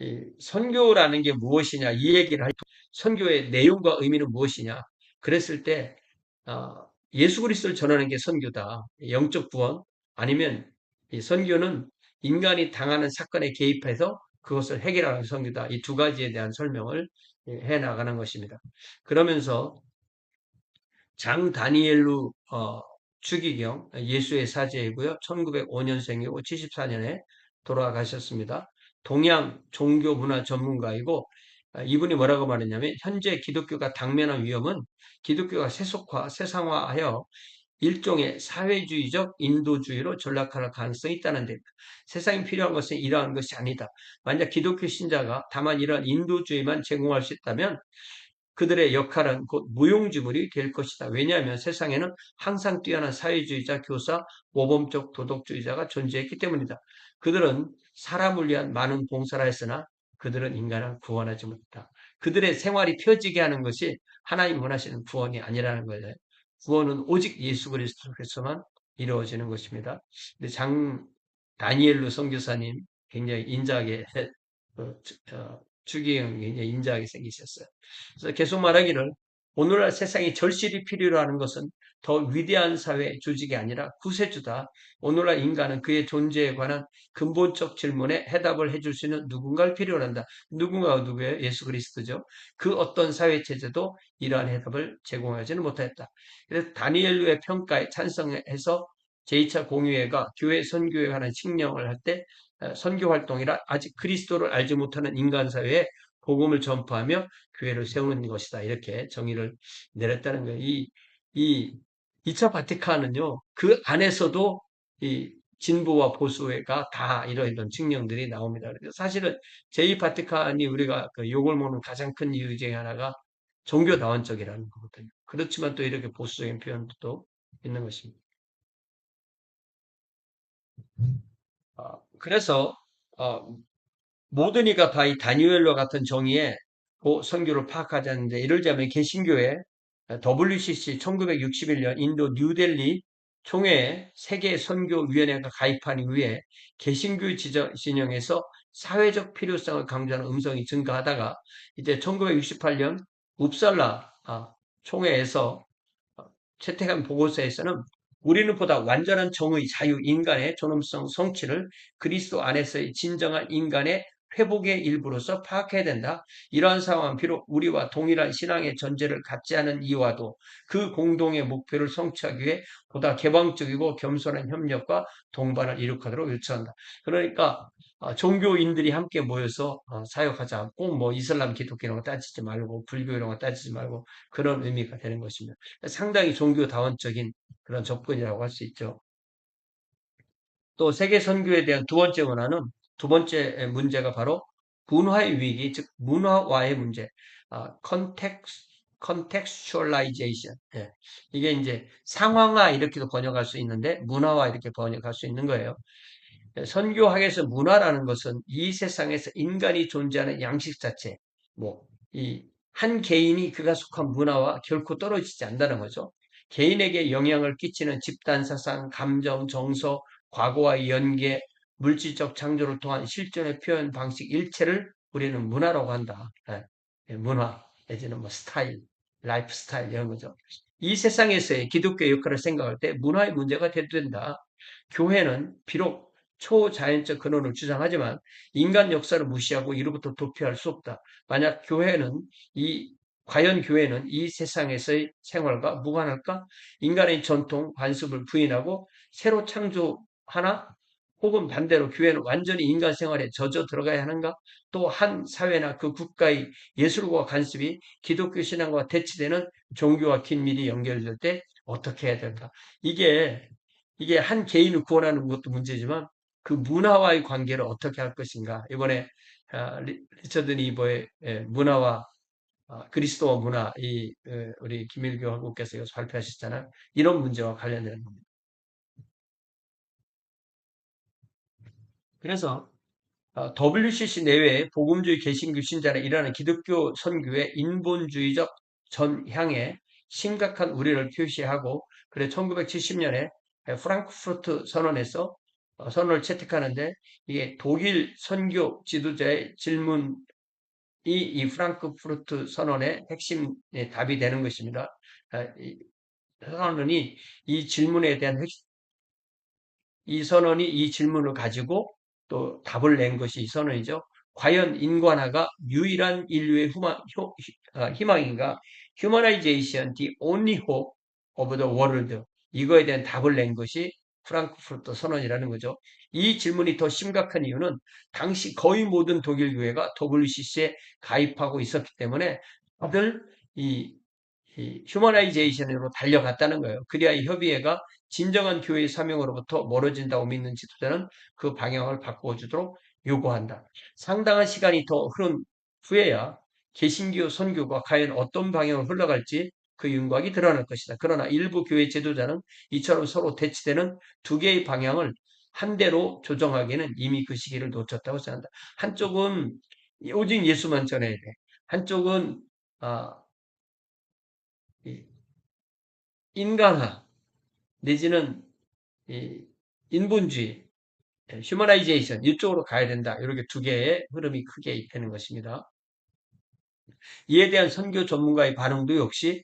이 선교라는 게 무엇이냐 이 얘기를 할 때 선교의 내용과 의미는 무엇이냐 그랬을 때 예수 그리스도를 전하는 게 선교다. 영적 구원 아니면 이 선교는 인간이 당하는 사건에 개입해서 그것을 해결하는 선교다. 이 두 가지에 대한 설명을 해 나가는 것입니다. 그러면서 장 다니엘루 추기경 예수의 사제이고요. 1905년생이고 74년에 돌아가셨습니다. 동양 종교 문화 전문가이고 이분이 뭐라고 말했냐면 현재 기독교가 당면한 위험은 기독교가 세속화, 세상화하여 일종의 사회주의적 인도주의로 전락할 가능성이 있다는 데입니다. 세상이 필요한 것은 이러한 것이 아니다. 만약 기독교 신자가 다만 이러한 인도주의만 제공할 수 있다면 그들의 역할은 곧 무용지물이 될 것이다. 왜냐하면 세상에는 항상 뛰어난 사회주의자, 교사, 모범적 도덕주의자가 존재했기 때문이다. 그들은 사람을 위한 많은 봉사를 했으나 그들은 인간을 구원하지 못했다. 그들의 생활이 펴지게 하는 것이 하나님 원하시는 구원이 아니라는 거예요. 구원은 오직 예수 그리스도께서만 이루어지는 것입니다. 근데 장 다니엘로 선교사님 굉장히 인자하게 추기경이 굉장히 인자하게 생기셨어요. 그래서 계속 말하기를 오늘날 세상이 절실히 필요로 하는 것은 더 위대한 사회 조직이 아니라 구세주다. 오늘날 인간은 그의 존재에 관한 근본적 질문에 해답을 해줄 수 있는 누군가를 필요로 한다. 누군가가 누구예요? 예수 그리스도죠. 그 어떤 사회 체제도 이러한 해답을 제공하지는 못했다. 그래서 다니엘루의 평가에 찬성해서 제2차 공의회가 교회 선교에 관한 칙령을 할 때 선교 활동이라 아직 그리스도를 알지 못하는 인간 사회에 복음을 전파하며 교회를 세우는 것이다. 이렇게 정의를 내렸다는 거예요. 이 2차 바티칸은요, 그 안에서도 이 진보와 보수가 다 이런 측령들이 나옵니다. 그래서 사실은 제2 바티칸이 우리가 그 욕을 먹는 가장 큰 이유 중에 하나가 종교다원적이라는 거거든요. 그렇지만 또 이렇게 보수적인 표현도 있는 것입니다. 그래서 모든 이가 다 이 다니엘과 같은 정의에 선교를 파악하지 않는데 이를 자면 개신교회 WCC 1961년 인도 뉴델리 총회에 세계 선교위원회가 가입한 이후에 개신교 진영에서 사회적 필요성을 강조하는 음성이 증가하다가 이제 1968년 웁살라 총회에서 채택한 보고서에서는 우리는 보다 완전한 정의, 자유, 인간의 존엄성, 성취를 그리스도 안에서의 진정한 인간의 회복의 일부로서 파악해야 된다. 이러한 상황은 비록 우리와 동일한 신앙의 전제를 갖지 않은 이와도 그 공동의 목표를 성취하기 위해 보다 개방적이고 겸손한 협력과 동반을 이룩하도록 요청한다. 그러니까 종교인들이 함께 모여서 사역하자. 꼭 뭐 이슬람, 기독교 이런 거 따지지 말고 불교 이런 거 따지지 말고 그런 의미가 되는 것입니다. 상당히 종교다원적인 그런 접근이라고 할 수 있죠. 또 세계 선교에 대한 두 번째 원화는 두 번째 문제가 바로 문화의 위기, 즉 문화화의 문제, contextualization. 예. 이게 이제 상황화 이렇게도 번역할 수 있는데 문화화 이렇게 번역할 수 있는 거예요. 선교학에서 문화라는 것은 이 세상에서 인간이 존재하는 양식 자체, 뭐, 한 개인이 그가 속한 문화와 결코 떨어지지 않는다는 거죠. 개인에게 영향을 끼치는 집단 사상, 감정, 정서, 과거와의 연계, 물질적 창조를 통한 실존의 표현 방식 일체를 우리는 문화라고 한다. 문화, 내지는 뭐 스타일, 라이프 스타일 이런 거죠. 이 세상에서의 기독교의 역할을 생각할 때 문화의 문제가 대두된다. 교회는 비록 초자연적 근원을 주장하지만 인간 역사를 무시하고 이로부터 도피할 수 없다. 만약 과연 교회는 이 세상에서의 생활과 무관할까? 인간의 전통, 관습을 부인하고 새로 창조하나? 혹은 반대로 교회는 완전히 인간 생활에 젖어 들어가야 하는가? 또 한 사회나 그 국가의 예술과 관습이 기독교 신앙과 대치되는 종교와 긴밀히 연결될 때 어떻게 해야 될까? 이게 한 개인을 구원하는 것도 문제지만 그 문화와의 관계를 어떻게 할 것인가? 이번에 리처드 니버의 문화와 그리스도 문화, 우리 김일교 화국께서 이거 발표하셨잖아요. 이런 문제와 관련되는 겁니다. 그래서 WCC 내외에 복음주의 개신교 신자나 일하는 기독교 선교의 인본주의적 전향에 심각한 우려를 표시하고, 그래 1970년에 프랑크푸르트 선언에서 선언을 채택하는데, 이게 독일 선교 지도자의 질문이 이 프랑크푸르트 선언의 핵심 답이 되는 것입니다. 이 선언이 이 질문에 대한 이 선언이 이 질문을 가지고 또 답을 낸 것이 이 선언이죠. 과연 인간화가 유일한 인류의 희망인가? Humanization, the only hope of the world. 이거에 대한 답을 낸 것이 프랑크푸르트 선언이라는 거죠. 이 질문이 더 심각한 이유는 당시 거의 모든 독일 교회가 WCC에 가입하고 있었기 때문에 다들 이 휴머나이제이션으로 달려갔다는 거예요. 그래야 이 협의회가 진정한 교회의 사명으로부터 멀어진다고 믿는 지도자는 그 방향을 바꾸어주도록 요구한다. 상당한 시간이 더 흐른 후에야 개신교 선교가 과연 어떤 방향으로 흘러갈지 그 윤곽이 드러날 것이다. 그러나 일부 교회 지도자는 이처럼 서로 대치되는 두 개의 방향을 한 대로 조정하기에는 이미 그 시기를 놓쳤다고 생각한다. 한쪽은 오직 예수만 전해야 돼. 한쪽은 아, 인간화 내지는 이 인본주의, 휴머나이제이션 이쪽으로 가야 된다. 이렇게 두 개의 흐름이 크게 되는 것입니다. 이에 대한 선교 전문가의 반응도 역시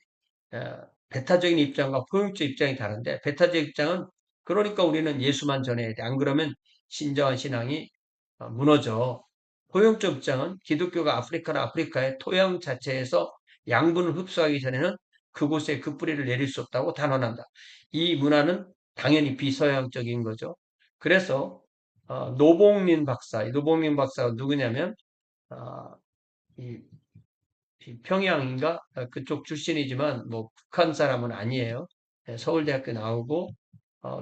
배타적인 입장과 포용적 입장이 다른데, 배타적 입장은 그러니까 우리는 예수만 전해야 돼. 안 그러면 진정한 신앙이 무너져. 포용적 입장은 기독교가 아프리카나 아프리카의 토양 자체에서 양분을 흡수하기 전에는 그곳에 그 뿌리를 내릴 수 없다고 단언한다. 이 문화는 당연히 비서양적인 거죠. 그래서 노봉민 박사, 노봉민 박사가 누구냐면 어, 이 평양인가 그쪽 출신이지만 뭐 북한 사람은 아니에요. 서울대학교 나오고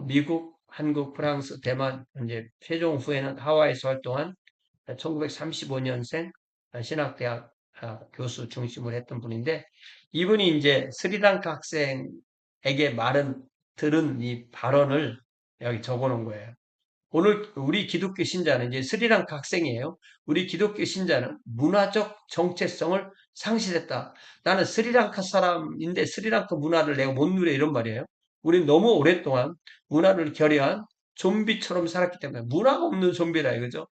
미국, 한국, 프랑스, 대만 이제 최종 후에는 하와이에서 활동한 1935년생 신학대학 교수 중심으로 했던 분인데, 이분이 이제 스리랑카 학생에게 들은 이 발언을 여기 적어 놓은 거예요. 오늘 우리 기독교 신자는 이제 스리랑카 학생이에요. 우리 기독교 신자는 문화적 정체성을 상실했다. 나는 스리랑카 사람인데 스리랑카 문화를 내가 못 누려 이런 말이에요. 우리는 너무 오랫동안 문화를 결여한 좀비처럼 살았기 때문에 문화가 없는 좀비라 이거죠.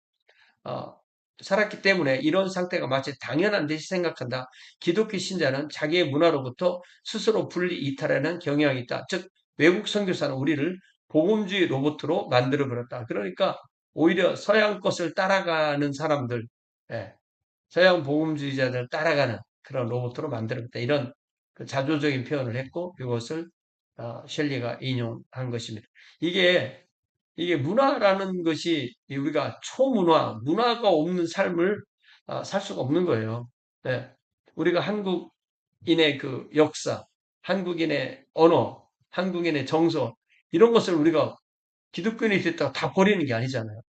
어, 살았기 때문에 이런 상태가 마치 당연한 듯이 생각한다. 기독교 신자는 자기의 문화로부터 스스로 분리 이탈하는 경향이 있다. 즉 외국 선교사는 우리를 복음주의 로봇으로 만들어 버렸다. 그러니까 오히려 서양 것을 따라가는 사람들, 예, 서양 복음주의자들 따라가는 그런 로봇으로 만들어 버렸다. 이런 그 자조적인 표현을 했고 이것을 셸리가 인용한 것입니다. 이게 문화라는 것이 우리가 문화가 없는 삶을 살 수가 없는 거예요. 네. 우리가 한국인의 그 역사, 한국인의 언어, 한국인의 정서, 이런 것을 우리가 기독교인이 됐다고 다 버리는 게 아니잖아요.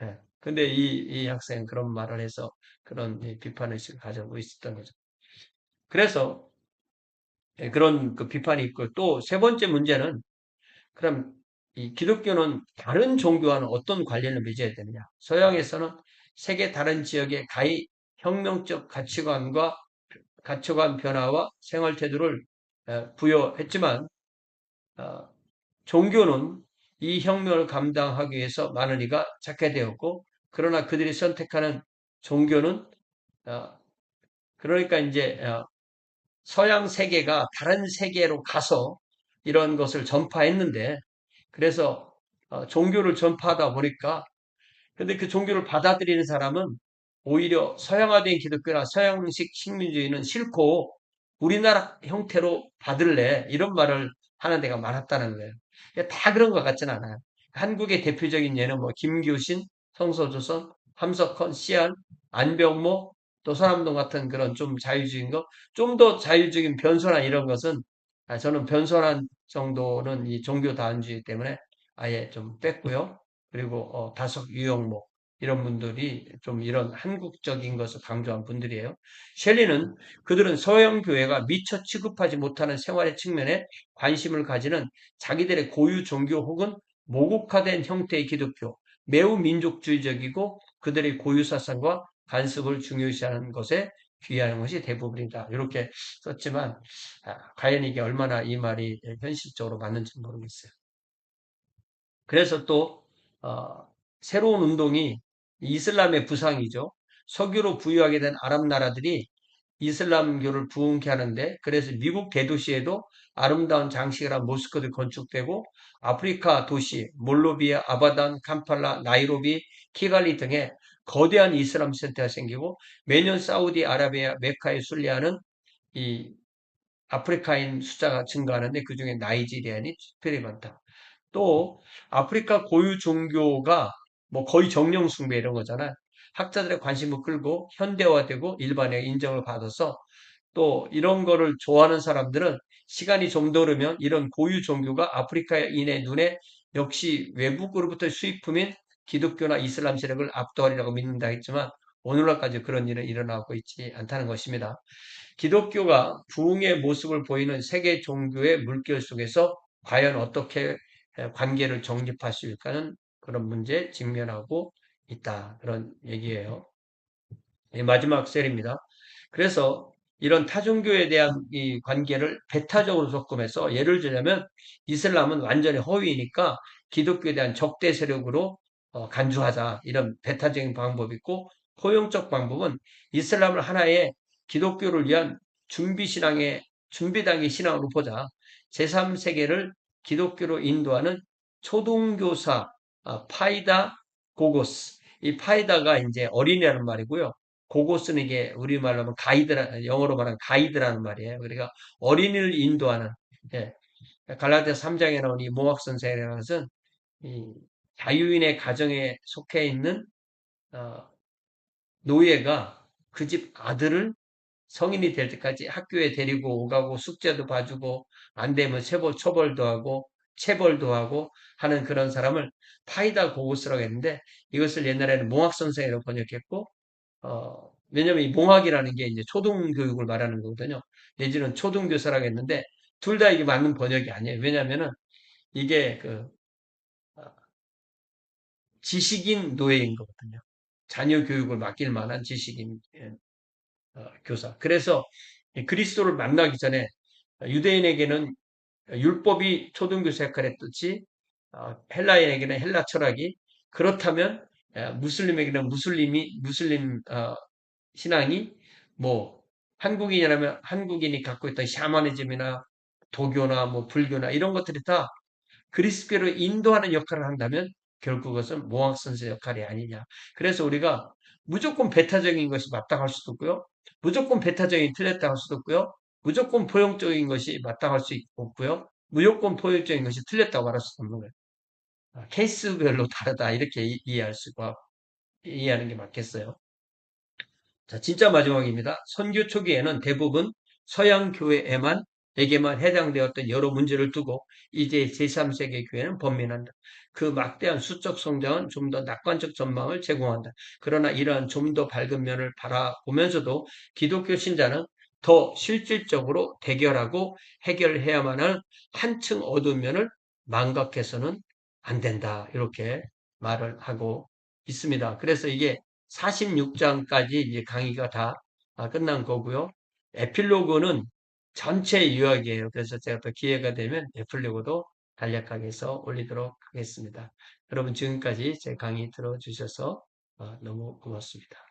네. 근데 이 학생은 그런 말을 해서 그런 비판의식을 가지고 있었던 거죠. 그래서 그런 그 비판이 있고, 또 세 번째 문제는 그럼 이 기독교는 다른 종교와는 어떤 관련을 맺어야 되느냐? 서양에서는 세계 다른 지역의 가히 혁명적 가치관 변화와 생활 태도를 부여했지만 어, 종교는 이 혁명을 감당하기 위해서 많은 이가 찾게 되었고, 그러나 그들이 선택하는 종교는 어, 그러니까 이제 서양 세계가 다른 세계로 가서 이런 것을 전파했는데, 그래서 종교를 전파하다 보니까, 근데 그 종교를 받아들이는 사람은 오히려 서양화된 기독교나 서양식 식민주의는 싫고 우리나라 형태로 받을래 이런 말을 하는 데가 많았다는 거예요. 다 그런 것 같지는 않아요. 한국의 대표적인 예는 뭐 김규신, 성서조선, 함석헌, 씨안, 안병모, 또 서남동 같은 그런 좀 자유주의인 거, 좀 더 자유적인 변선한 이런 것은 저는 변선한 정도는 이 종교 다원주의 때문에 아예 좀 뺐고요. 그리고 다섯 유형목. 이런 분들이 좀 이런 한국적인 것을 강조한 분들이에요. 셸리는 그들은 서양 교회가 미처 취급하지 못하는 생활의 측면에 관심을 가지는 자기들의 고유 종교 혹은 모국화된 형태의 기독교, 매우 민족주의적이고 그들의 고유 사상과 관습을 중요시하는 것에 귀하는 것이 대부분이다. 이렇게 썼지만 과연 이게 얼마나 이 말이 현실적으로 맞는지 모르겠어요. 그래서 또 새로운 운동이 이슬람의 부상이죠. 석유로 부유하게 된 아랍 나라들이 이슬람교를 부흥케 하는데 그래서 미국 대도시에도 아름다운 장식을 한 모스크도 건축되고 아프리카 도시 몰로비아, 아바단, 캄팔라, 나이로비, 키갈리 등에 거대한 이슬람 센터가 생기고 매년 사우디아라비아 메카에 순례하는 이 아프리카인 숫자가 증가하는데 그중에 나이지리안이 특별히 많다. 또 아프리카 고유 종교가 뭐 거의 정령 숭배 이런 거잖아요. 학자들의 관심을 끌고 현대화되고 일반의 인정을 받아서 또 이런 거를 좋아하는 사람들은 시간이 좀 더 흐르면 이런 고유 종교가 아프리카인의 눈에 역시 외국으로부터 수입품인 기독교나 이슬람 세력을 압도하리라고 믿는다 했지만 오늘날까지 그런 일은 일어나고 있지 않다는 것입니다. 기독교가 부흥의 모습을 보이는 세계 종교의 물결 속에서 과연 어떻게 관계를 정립할 수 있을까는 그런 문제에 직면하고 있다. 그런 얘기예요. 마지막 셀입니다. 그래서 이런 타종교에 대한 이 관계를 배타적으로 접근해서 예를 들자면 이슬람은 완전히 허위이니까 기독교에 대한 적대 세력으로 간주하자. 이런 배타적인 방법이 있고 포용적 방법은 이슬람을 하나의 기독교를 위한 준비당의 신앙으로 보자. 제3세계를 기독교로 인도하는 초등교사 파이다 고고스. 이 파이다가 이제 어린이라는 말이고요. 고고스는 이게 우리말로 하면 영어로 말하면 가이드라는 말이에요. 그러니까 어린이를 인도하는, 예. 갈라디아 3장에 나온 이 모학 선생이라는 것은 이 자유인의 가정에 속해 있는 어, 노예가 그 집 아들을 성인이 될 때까지 학교에 데리고 오가고 숙제도 봐주고 안 되면 처벌도 하고 체벌도 하고 하는 그런 사람을 파이다 고고스라고 했는데 이것을 옛날에는 몽학 선생이라고 번역했고 왜냐면 이 몽학이라는 게 이제 초등교육을 말하는 거거든요. 내지는 초등교사라고 했는데 둘 다 이게 맞는 번역이 아니에요. 왜냐면은 이게 어, 지식인 노예인 거거든요. 자녀 교육을 맡길 만한 지식인 교사. 그래서 그리스도를 만나기 전에 유대인에게는 율법이 초등교사 역할을 했듯이 헬라인에게는 헬라 철학이 그렇다면 무슬림에게는 무슬림 신앙이 뭐 한국인이라면 한국인이 갖고 있던 샤머니즘이나 도교나 뭐 불교나 이런 것들이 다 그리스도로 인도하는 역할을 한다면 결국 그것은 모학 선생 역할이 아니냐. 그래서 우리가 무조건 배타적인 것이 마땅할 수도 없고요. 무조건 배타적인 틀렸다 할 수도 없고요. 무조건 포용적인 것이 마땅할 수 없고요. 무조건 포용적인 것이 틀렸다고 말할 수도 없는 거예요. 케이스별로 다르다 이렇게 이해하는 게 맞겠어요. 자, 진짜 마지막입니다. 선교 초기에는 대부분 서양 교회에게만 해당되었던 여러 문제를 두고 이제 제3세계 교회는 번민한다. 그 막대한 수적 성장은 좀 더 낙관적 전망을 제공한다. 그러나 이러한 좀 더 밝은 면을 바라보면서도 기독교 신자는 더 실질적으로 대결하고 해결해야만 하는 한층 어두운 면을 망각해서는 안 된다. 이렇게 말을 하고 있습니다. 그래서 이게 46장까지 이제 강의가 다 끝난 거고요. 에필로그는 전체 요약이에요. 그래서 제가 또 기회가 되면 에필로그도 간략하게 해서 올리도록 하겠습니다. 여러분 지금까지 제 강의 들어주셔서 너무 고맙습니다.